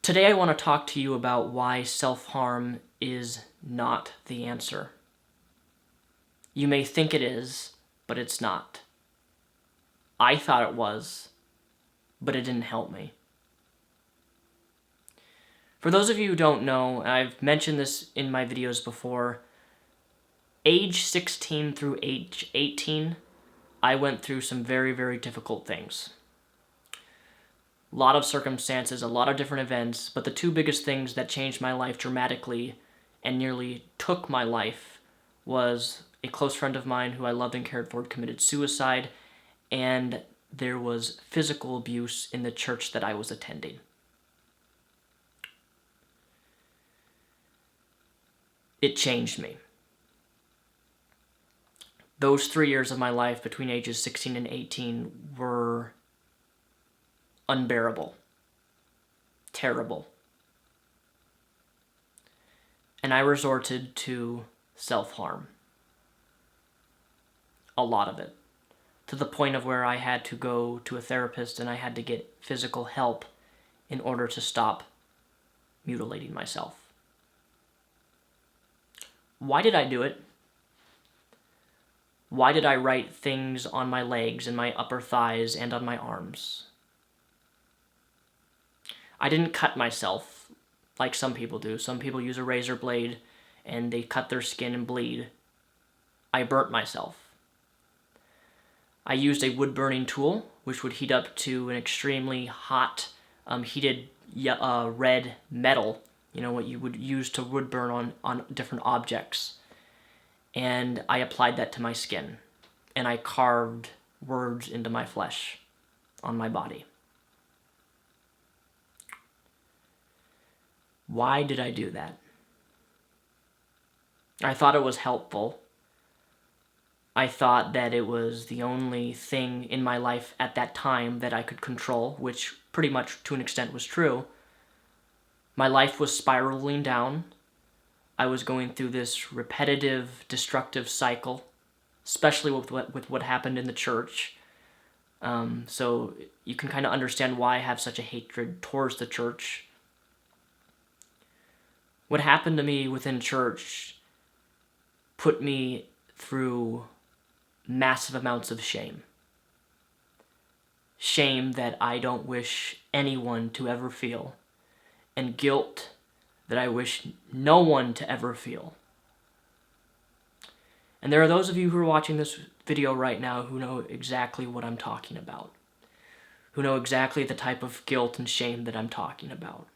Today I want to talk to you about why self-harm is not the answer. You may think it is, but it's not. I thought it was, but it didn't help me. For those of you who don't know, and I've mentioned this in my videos before, age 16 through age 18, I went through some very, very difficult things. A lot of circumstances, a lot of different events, but the two biggest things that changed my life dramatically and nearly took my life was a close friend of mine who I loved and cared for committed suicide, and there was physical abuse in the church that I was attending. It changed me. Those 3 years of my life between ages 16 and 18 were unbearable, terrible. And I resorted to self-harm. A lot of it. To the point of where I had to go to a therapist and I had to get physical help in order to stop mutilating myself. Why did I do it? Why did I write things on my legs and my upper thighs and on my arms? I didn't cut myself like some people do. Some people use a razor blade and they cut their skin and bleed. I burnt myself. I used a wood-burning tool, which would heat up to an extremely hot, heated red metal, what you would use to wood burn on different objects. And I applied that to my skin, and I carved words into my flesh on my body. Why did I do that? I thought it was helpful. I thought that it was the only thing in my life at that time that I could control, which pretty much to an extent was true. My life was spiraling down. I was going through this repetitive, destructive cycle, especially with what happened in the church. So you can kind of understand why I have such a hatred towards the church. What happened to me within church put me through massive amounts of shame. Shame that I don't wish anyone to ever feel, and guilt that I wish no one to ever feel. And there are those of you who are watching this video right now who know exactly what I'm talking about, who know exactly the type of guilt and shame that I'm talking about.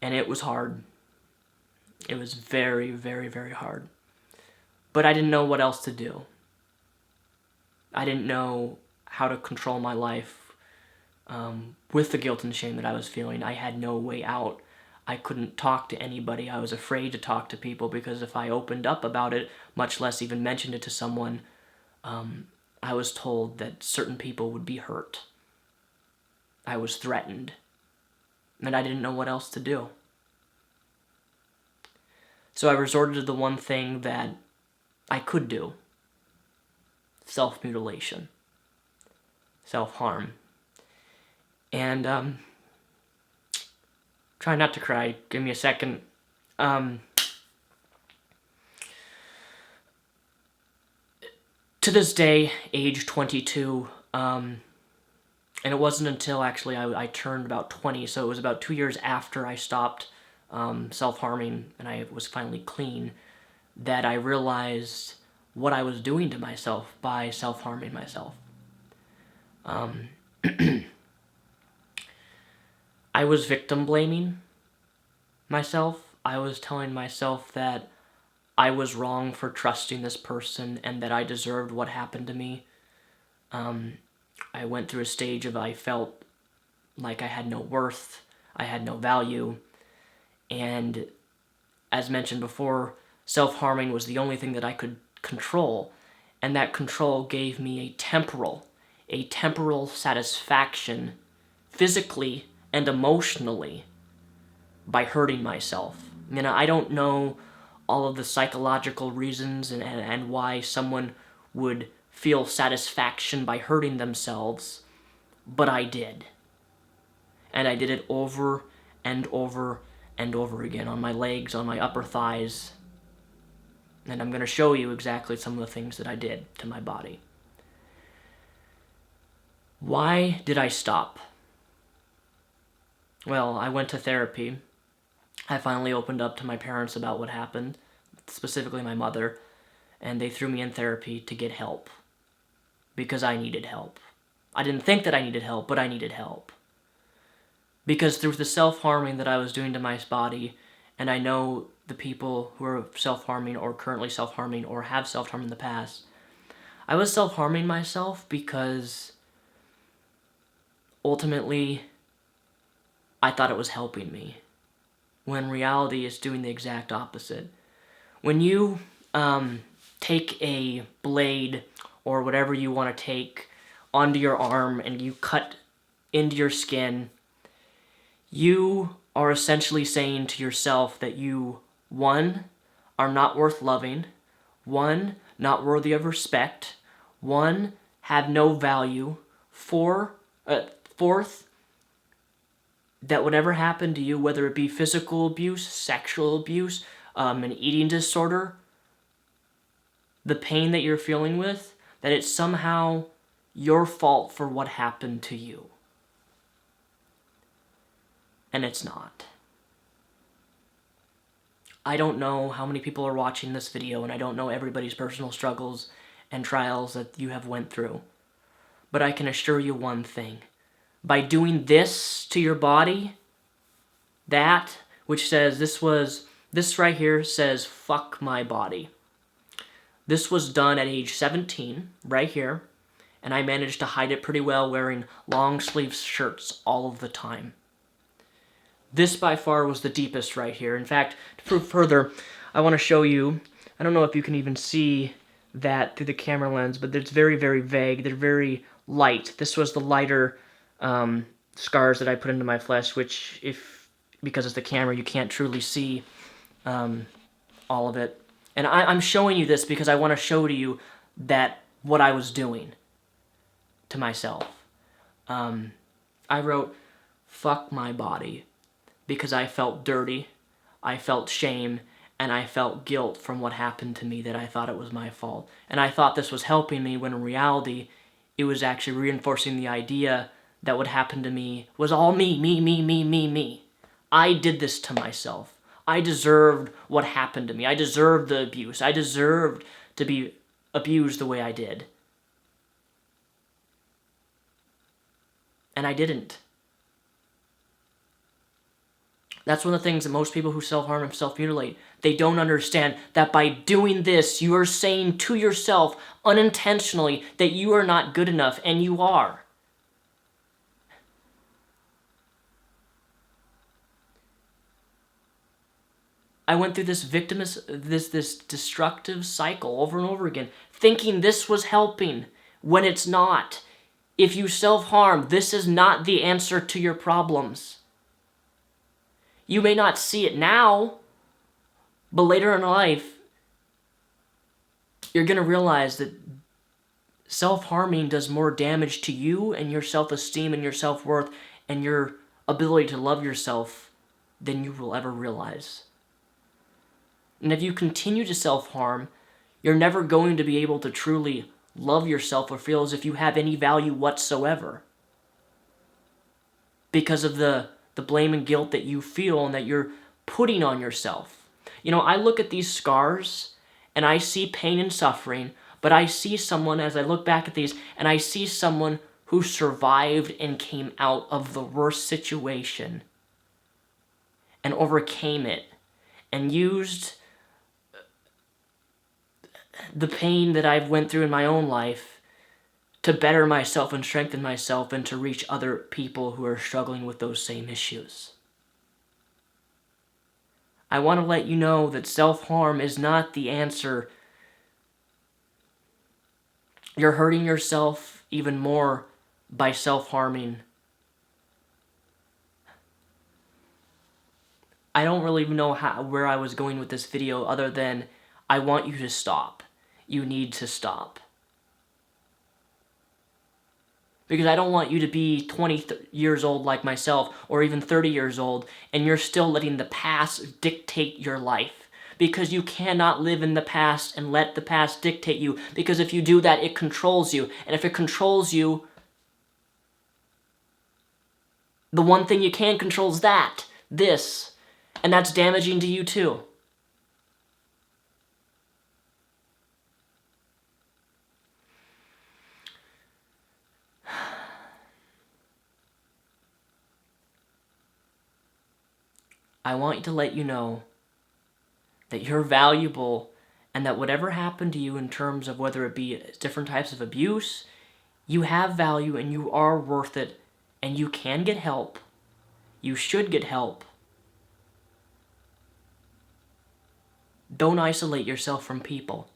And it was hard. It was very, very, very hard. But I didn't know what else to do. I didn't know how to control my life with the guilt and shame that I was feeling. I had no way out. I couldn't talk to anybody. I was afraid to talk to people because if I opened up about it, much less even mentioned it to someone, I was told that certain people would be hurt. I was threatened. And I didn't know what else to do. So I resorted to the one thing that I could do. Self-mutilation. Self-harm. And, try not to cry. Give me a second. To this day, age 22, and it wasn't until actually I turned about 20, so it was about 2 years after I stopped self-harming and I was finally clean, that I realized what I was doing to myself by self-harming myself. I was victim blaming myself. I was telling myself that I was wrong for trusting this person and that I deserved what happened to me. I went through a stage of I felt like I had no worth, I had no value, and as mentioned before, self-harming was the only thing that I could control, and that control gave me a temporal satisfaction physically and emotionally by hurting myself. I don't know all of the psychological reasons and why someone would feel satisfaction by hurting themselves, but I did. And I did it over and over and over again on my legs, on my upper thighs. And I'm going to show you exactly some of the things that I did to my body. Why did I stop? Well, I went to therapy. I finally opened up to my parents about what happened, specifically my mother, and they threw me in therapy to get help. Because I needed help. I didn't think that I needed help, but I needed help. Because through the self-harming that I was doing to my body, and I know the people who are self-harming or currently self-harming or have self-harmed in the past, I was self-harming myself because ultimately I thought it was helping me, when in reality it's doing the exact opposite. When you take a blade or whatever you want to take onto your arm and you cut into your skin, you are essentially saying to yourself that you, 1, are not worth loving, 1, not worthy of respect, 1, have no value, 4th, that whatever happened to you, whether it be physical abuse, sexual abuse, an eating disorder, the pain that you're feeling with, that it's somehow your fault for what happened to you. And it's not. I don't know how many people are watching this video, and I don't know everybody's personal struggles and trials that you have went through. But I can assure you one thing. By doing this to your body, that, which says this right here says, fuck my body. This was done at age 17, right here, and I managed to hide it pretty well wearing long sleeve shirts all of the time. This by far was the deepest right here. In fact, to prove further, I want to show you, I don't know if you can even see that through the camera lens, but it's very, very vague. They're very light. This was the lighter scars that I put into my flesh, which, because it's the camera, you can't truly see all of it. And I'm showing you this because I want to show to you that what I was doing to myself. I wrote, fuck my body, because I felt dirty, I felt shame, and I felt guilt from what happened to me, that I thought it was my fault. And I thought this was helping me, when in reality, it was actually reinforcing the idea that what happened to me was all me. I did this to myself. I deserved what happened to me. I deserved the abuse. I deserved to be abused the way I did. And I didn't. That's one of the things that most people who self-harm and self-mutilate, they don't understand that by doing this, you are saying to yourself unintentionally that you are not good enough, and you are. I went through this this destructive cycle over and over again, thinking this was helping, when it's not. If you self-harm, this is not the answer to your problems. You may not see it now, but later in life, you're going to realize that self-harming does more damage to you and your self-esteem and your self-worth and your ability to love yourself than you will ever realize. And if you continue to self-harm, you're never going to be able to truly love yourself or feel as if you have any value whatsoever, because of the blame and guilt that you feel and that you're putting on yourself. You know, I look at these scars and I see pain and suffering, but I see someone, as I look back at these, and I see someone who survived and came out of the worst situation and overcame it and used the pain that I've went through in my own life to better myself and strengthen myself and to reach other people who are struggling with those same issues. I want to let you know that self-harm is not the answer. You're hurting yourself even more by self-harming. I don't really know where I was going with this video, other than I want you to stop. You need to stop. Because I don't want you to be 20 years old like myself, or even 30 years old, and you're still letting the past dictate your life. Because you cannot live in the past and let the past dictate you. Because if you do that, it controls you. And if it controls you, the one thing you can control is this. And that's damaging to you too. I want to let you know that you're valuable, and that whatever happened to you in terms of whether it be different types of abuse, you have value and you are worth it, and you can get help. You should get help. Don't isolate yourself from people.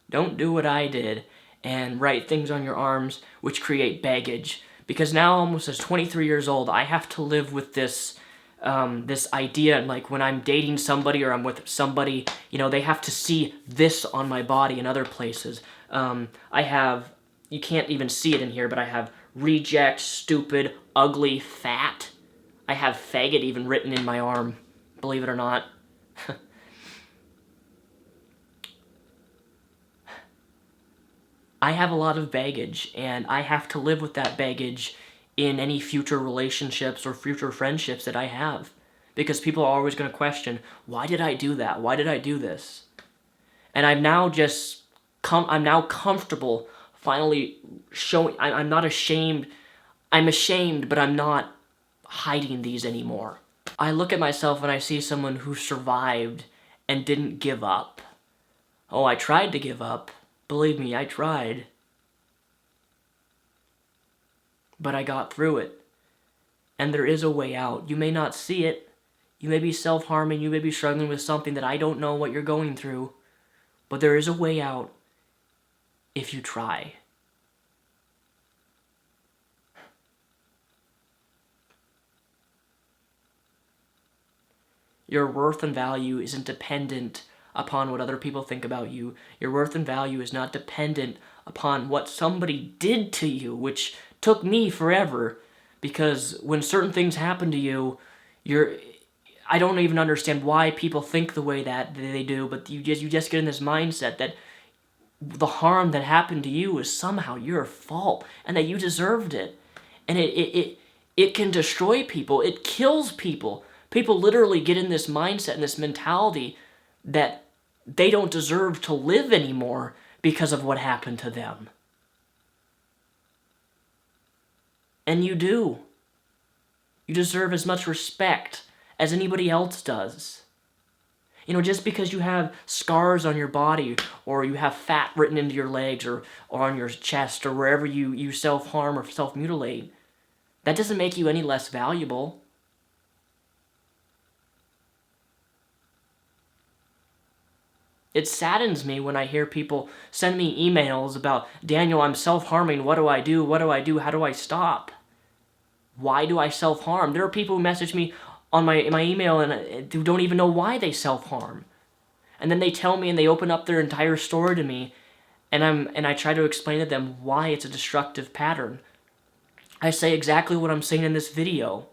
Don't do what I did and write things on your arms which create baggage. Because now, almost as 23 years old, I have to live with this idea, like when I'm dating somebody or I'm with somebody, they have to see this on my body in other places. I have, you can't even see it in here, but I have reject, stupid, ugly, fat. I have faggot even written in my arm, believe it or not. I have a lot of baggage, and I have to live with that baggage in any future relationships or future friendships that I have. Because people are always going to question, why did I do that? Why did I do this? And I'm now I'm now comfortable finally showing, I'm not ashamed. I'm ashamed, but I'm not hiding these anymore. I look at myself and I see someone who survived and didn't give up. Oh, I tried to give up. Believe me, I tried. But I got through it. And there is a way out. You may not see it. You may be self-harming. You may be struggling with something that I don't know what you're going through. But there is a way out if you try. Your worth and value isn't dependent upon what other people think about you. Your worth and value is not dependent upon what somebody did to you, which took me forever, because when certain things happen to you, I don't even understand why people think the way that they do, but you just get in this mindset that the harm that happened to you is somehow your fault and that you deserved it. And it can destroy people. It kills people. People literally get in this mindset and this mentality that they don't deserve to live anymore because of what happened to them. And you do. You deserve as much respect as anybody else does. Just because you have scars on your body, or you have fat written into your legs, or on your chest, or wherever you self-harm or self-mutilate, that doesn't make you any less valuable. It saddens me when I hear people send me emails about, Daniel, I'm self-harming, what do I do? What do I do? How do I stop? Why do I self-harm? There are people who message me on my email and who don't even know why they self-harm. And then they tell me and they open up their entire story to me, and I try to explain to them why it's a destructive pattern. I say exactly what I'm saying in this video.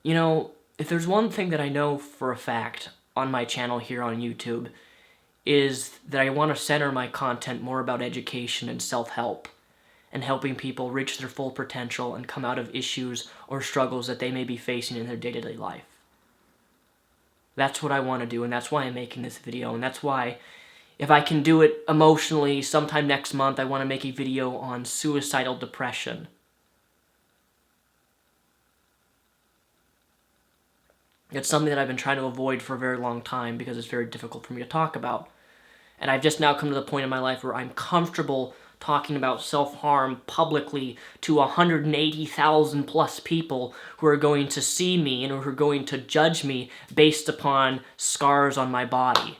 If there's one thing that I know for a fact on my channel here on YouTube, is that I want to center my content more about education and self-help, and helping people reach their full potential and come out of issues or struggles that they may be facing in their day-to-day life. That's what I want to do, and that's why I'm making this video, and that's why, if I can do it emotionally, sometime next month I want to make a video on suicidal depression. It's something that I've been trying to avoid for a very long time because it's very difficult for me to talk about. And I've just now come to the point in my life where I'm comfortable talking about self-harm publicly to 180,000 plus people who are going to see me and who are going to judge me based upon scars on my body.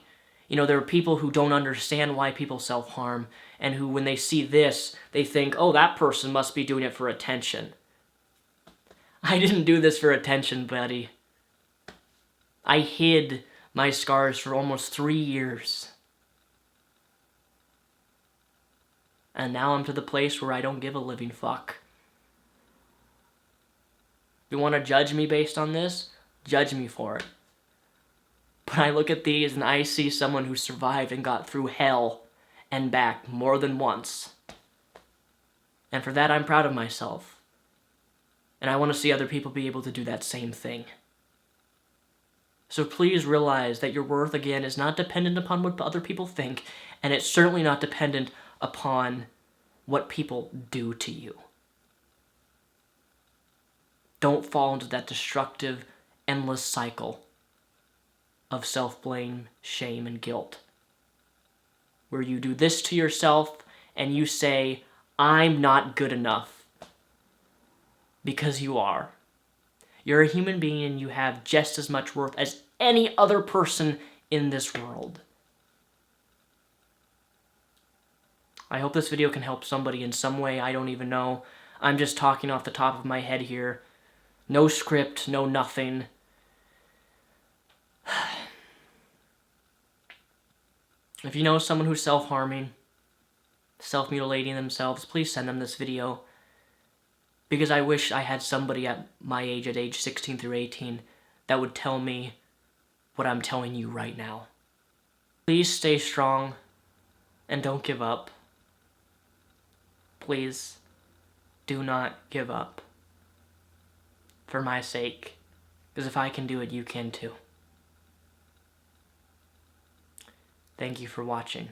There are people who don't understand why people self-harm, and who, when they see this, they think, oh, that person must be doing it for attention. I didn't do this for attention, buddy. I hid my scars for almost 3 years. And now I'm to the place where I don't give a living fuck. You want to judge me based on this? Judge me for it. But I look at these and I see someone who survived and got through hell and back more than once. And for that, I'm proud of myself. And I want to see other people be able to do that same thing. So please realize that your worth, again, is not dependent upon what other people think, and it's certainly not dependent upon what people do to you. Don't fall into that destructive, endless cycle of self-blame, shame, and guilt, where you do this to yourself and you say, I'm not good enough, because you are. You're a human being and you have just as much worth as any other person in this world. I hope this video can help somebody in some way. I don't even know. I'm just talking off the top of my head here. No script, no nothing. If you know someone who's self-harming, self-mutilating themselves, please send them this video. Because I wish I had somebody at my age, at age 16 through 18, that would tell me what I'm telling you right now. Please stay strong and don't give up. Please do not give up. For my sake. Because if I can do it, you can too. Thank you for watching.